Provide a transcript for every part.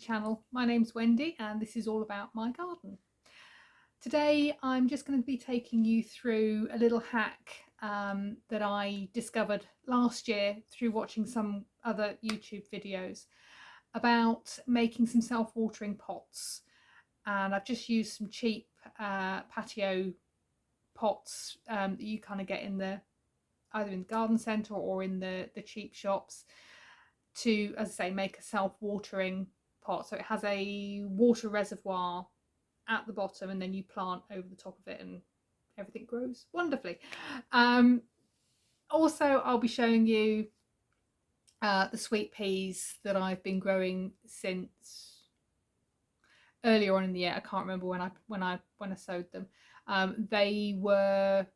channel. My name's Wendy and this is all about my garden. Today I'm just going to be taking you through a little hack that I discovered last year through watching some other YouTube videos about making some self-watering pots. And I've just used some cheap patio pots that you kind of get in the either in the garden centre or in the cheap shops to, as I say, make a self-watering pot. So it has a water reservoir at the bottom and then you plant over the top of it and everything grows wonderfully. Also, I'll be showing you the sweet peas that I've been growing since earlier on in the year. I can't remember when I sowed them. They were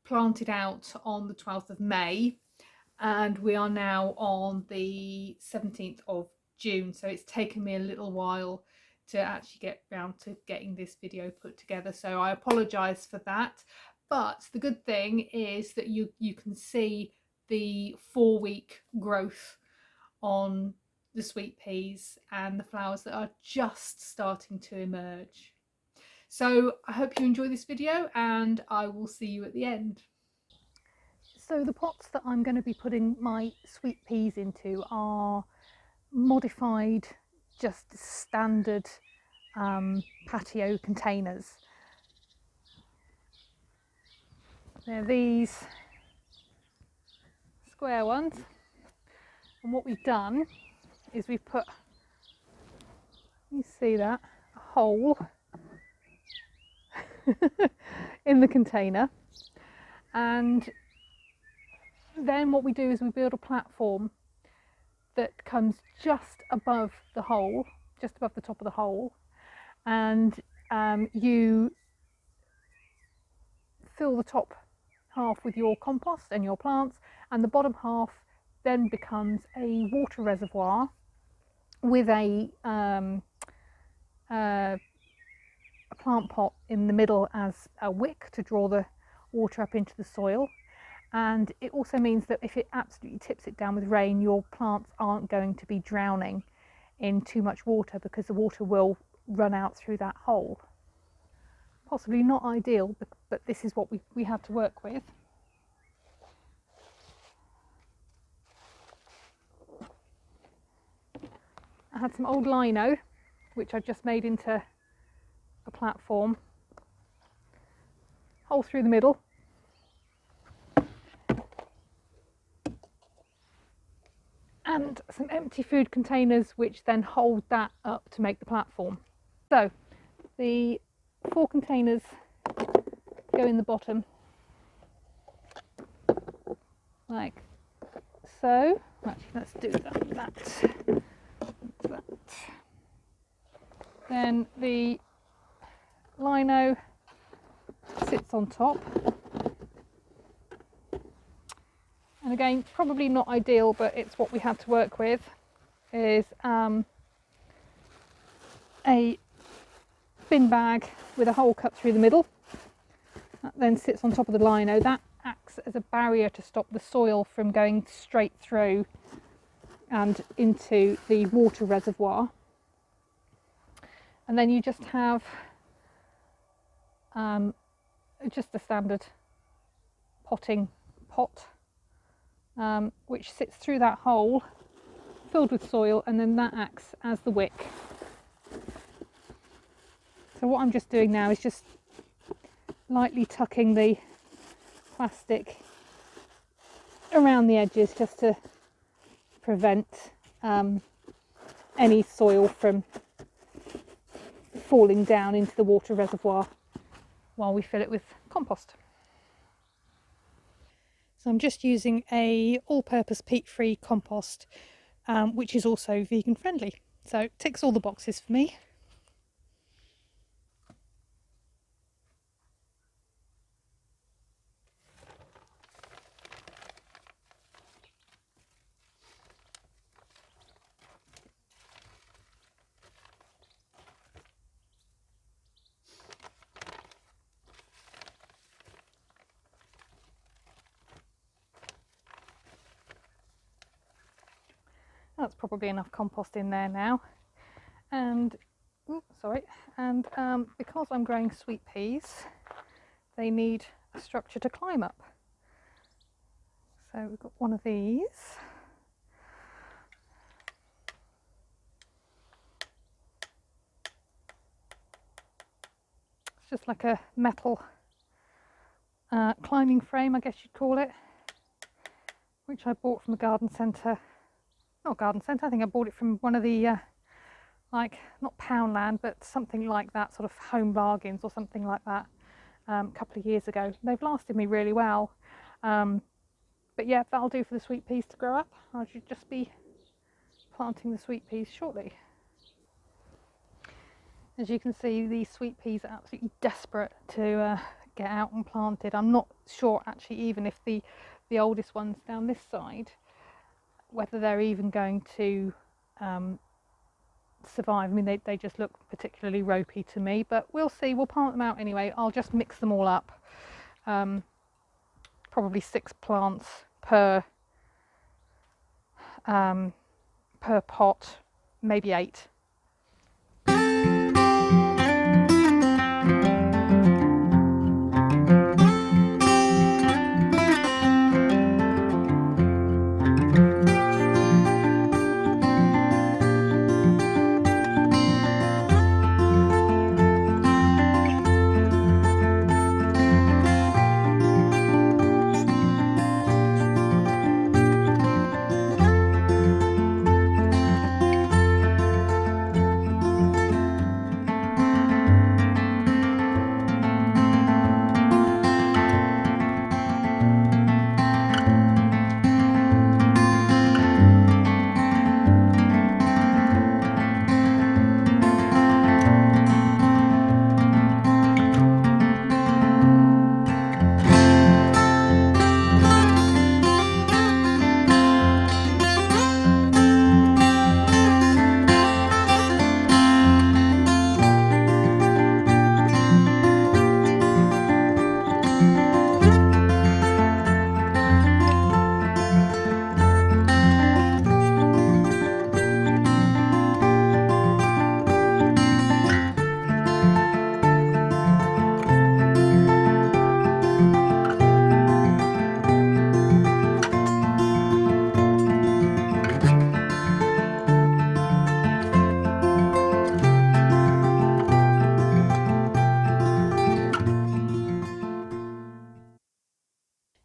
planted out on the 12th of May and we are now on the 17th of June, so it's taken me a little while to actually get round to getting this video put together, so I apologise for that. But the good thing is that you can see the 4-week growth on the sweet peas and the flowers that are just starting to emerge. So I hope you enjoy this video and I will see you at the end. So the pots that I'm going to be putting my sweet peas into are modified, just standard patio containers. They're these square ones, and what we've done is we've put, you see that, a hole in the container, and then what we do is we build a platform that comes just above the hole, just above the top of the hole, and you fill the top half with your compost and your plants, and the bottom half then becomes a water reservoir with a plant pot in the middle as a wick to draw the water up into the soil. And it also means that if it absolutely tips it down with rain, your plants aren't going to be drowning in too much water because the water will run out through that hole. Possibly not ideal, but this is what we have to work with. I had some old lino, which I've just made into a platform. Hole through the middle. And some empty food containers which then hold that up to make the platform. So the 4 containers go in the bottom like so. Actually, let's do that. Then the lino sits on top. And again, probably not ideal, but it's what we had to work with, is a bin bag with a hole cut through the middle. That then sits on top of the lino. That acts as a barrier to stop the soil from going straight through and into the water reservoir. And then you just have just a standard potting pot, which sits through that hole filled with soil, and then that acts as the wick. So what I'm just doing now is just lightly tucking the plastic around the edges just to prevent any soil from falling down into the water reservoir while we fill it with compost. So I'm just using a all-purpose peat-free compost, which is also vegan friendly. So it ticks all the boxes for me. That's probably enough compost in there now. And because I'm growing sweet peas, they need a structure to climb up. So we've got one of these. It's just like a metal climbing frame, I guess you'd call it, which I bought from a garden centre. Not garden centre, I think I bought it from one of the like, not Poundland, but something like that, sort of Home Bargains or something like that, a couple of years ago. They've lasted me really well. But yeah, that'll do for the sweet peas to grow up. I should just be planting the sweet peas shortly. As you can see, these sweet peas are absolutely desperate to get out and planted. I'm not sure actually even if the oldest ones down this side, whether they're even going to survive. I mean, they just look particularly ropey to me, but we'll see. We'll plant them out anyway. I'll just mix them all up. Probably 6 plants per pot, maybe 8.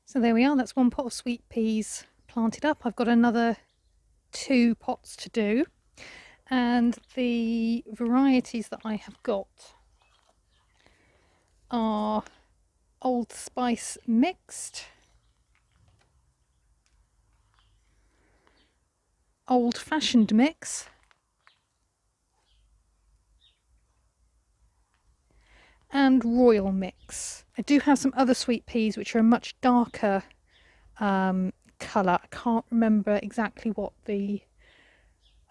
So there we are, that's 1 pot of sweet peas planted up. I've got another 2 pots to do, and the varieties that I have got are Old Spice mixed, Old Fashioned mix, and Royal mix. I do have some other sweet peas which are a much darker colour. I can't remember exactly what the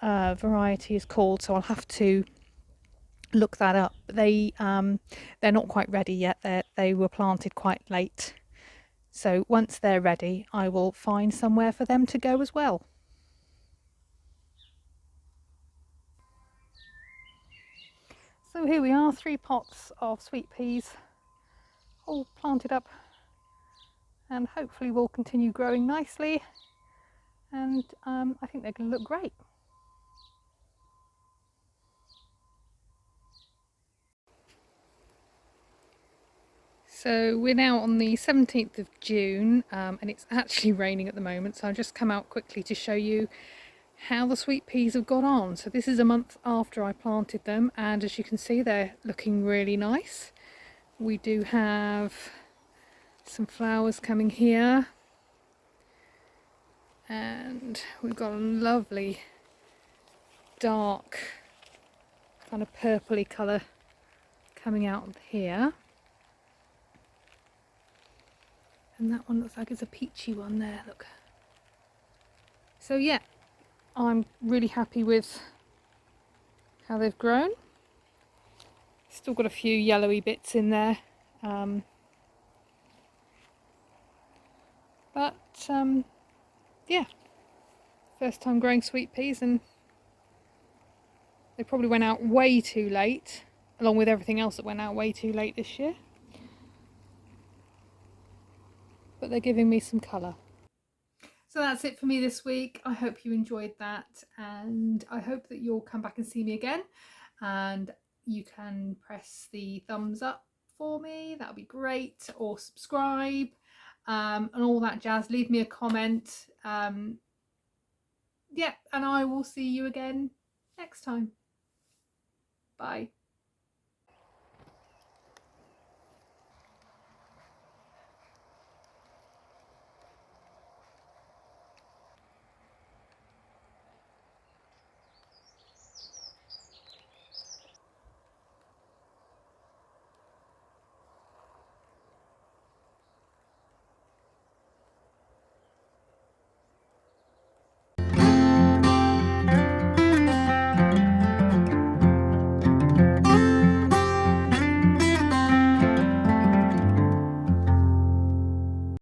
variety is called, so I'll have to look that up. But they're not quite ready yet. They were planted quite late, so once they're ready I will find somewhere for them to go as well. So here we are, 3 pots of sweet peas all planted up, and hopefully will continue growing nicely, and I think they're going to look great. So we're now on the 17th of June and it's actually raining at the moment, so I've just come out quickly to show you how the sweet peas have got on. So this is a month after I planted them, and as you can see they're looking really nice. We do have some flowers coming here, and we've got a lovely dark kind of purpley colour coming out here, and that one looks like it's a peachy one there, look. So yeah, I'm really happy with how they've grown. Still got a few yellowy bits in there, but yeah, first time growing sweet peas, and They probably went out way too late, along with everything else that went out way too late this year. But they're giving me some colour. So that's it for me this week. I hope you enjoyed that, and I hope that you'll come back and see me again, and you can press the thumbs up for me, that would be great, or subscribe, and all that jazz. Leave me a comment. Yeah, and I will see you again next time. Bye.